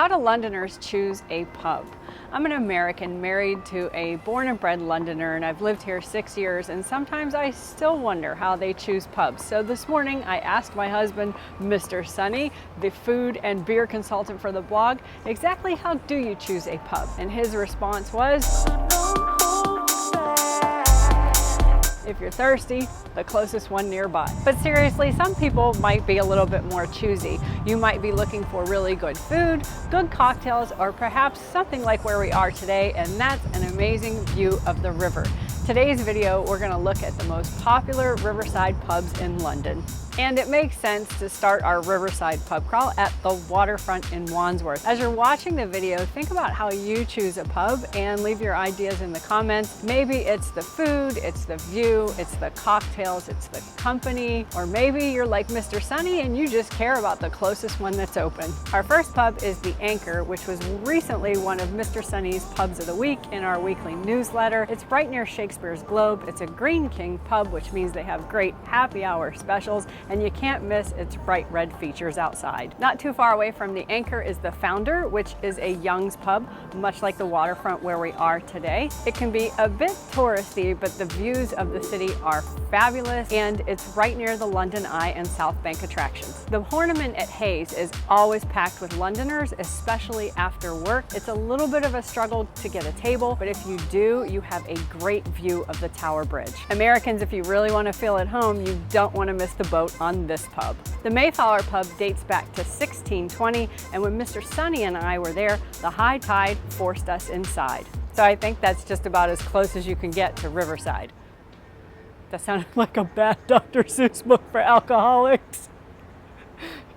How do Londoners choose a pub? I'm an American married to a born and bred Londoner, and I've lived here 6 years, and sometimes I still wonder how they choose pubs. So this morning I asked my husband, Mr. Sunny, the food and beer consultant for the blog, exactly how do you choose a pub? And his response was, if you're thirsty, the closest one nearby. But seriously, some people might be a little bit more choosy. You might be looking for really good food, good cocktails, or perhaps something like where we are today, and that's an amazing view of the river. Today's video, we're going to look at the most popular riverside pubs in London. And it makes sense to start our Riverside pub crawl at the Waterfront in Wandsworth. As you're watching the video, think about how you choose a pub and leave your ideas in the comments. Maybe it's the food, it's the view, it's the cocktails, it's the company, or maybe you're like Mr. Sunny and you just care about the closest one that's open. Our first pub is the Anchor, which was recently one of Mr. Sunny's pubs of the week in our weekly newsletter. It's right near Shakespeare's Globe. It's a Green King pub, which means they have great happy hour specials, and you can't miss its bright red features outside. Not too far away from the Anchor is the Founder, which is a Young's pub, much like the Waterfront where we are today. It can be a bit touristy, but the views of the city are fabulous, and it's right near the London Eye and South Bank attractions. The Horniman at Hayes is always packed with Londoners, especially after work. It's a little bit of a struggle to get a table, but if you do, you have a great view of the Tower Bridge. Americans, if you really want to feel at home, you don't want to miss the boat on this pub. The Mayflower pub dates back to 1620, and when Mr. Sunny and I were there, the high tide forced us inside. So I think that's just about as close as you can get to Riverside. That sounded like a bad Dr. Seuss book for alcoholics.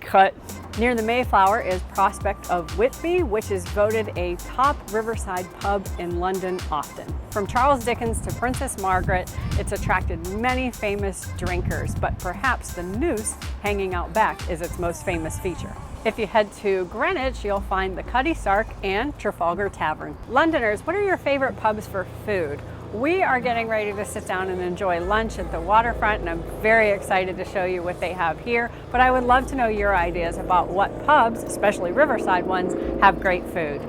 Cut. Near the Mayflower is Prospect of Whitby, which is voted a top riverside pub in London often. From Charles Dickens to Princess Margaret, it's attracted many famous drinkers, but perhaps the noose hanging out back is its most famous feature. If you head to Greenwich, you'll find the Cuddy Sark and Trafalgar Tavern. Londoners, what are your favorite pubs for food? We are getting ready to sit down and enjoy lunch at the Waterfront, and I'm very excited to show you what they have here, but I would love to know your ideas about what pubs, especially Riverside ones, have great food.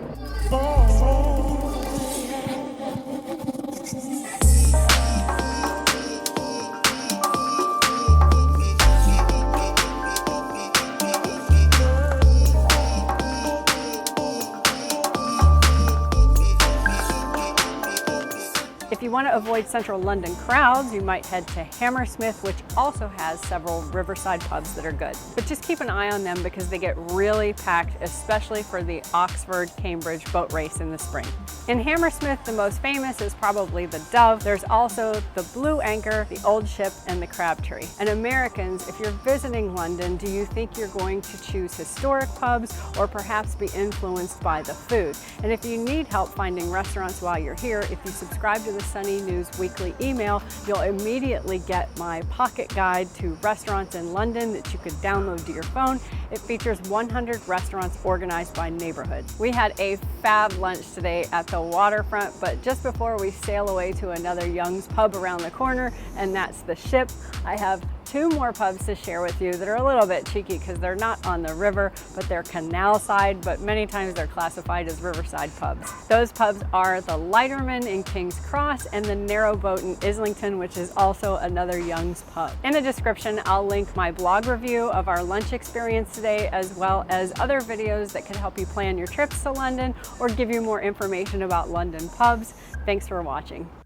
If you want to avoid central London crowds, you might head to Hammersmith, which also has several riverside pubs that are good. But just keep an eye on them because they get really packed, especially for the Oxford-Cambridge boat race in the spring. In Hammersmith, the most famous is probably the Dove. There's also the Blue Anchor, the Old Ship, and the Crabtree. And Americans, if you're visiting London, do you think you're going to choose historic pubs or perhaps be influenced by the food? And if you need help finding restaurants while you're here, if you subscribe to the Sunny News weekly email, you'll immediately get my pocket guide to restaurants in London that you could download to your phone. It features 100 restaurants organized by neighborhood. We had a fab lunch today at the Waterfront, but just before we sail away to another Young's pub around the corner, and that's the Ship, I have two more pubs to share with you that are a little bit cheeky because they're not on the river, but they're canal side, but many times they're classified as riverside pubs. Those pubs are the Lighterman in King's Cross and the Narrowboat in Islington, which is also another Young's pub. In the description, I'll link my blog review of our lunch experience today, as well as other videos that can help you plan your trips to London or give you more information about London pubs. Thanks for watching.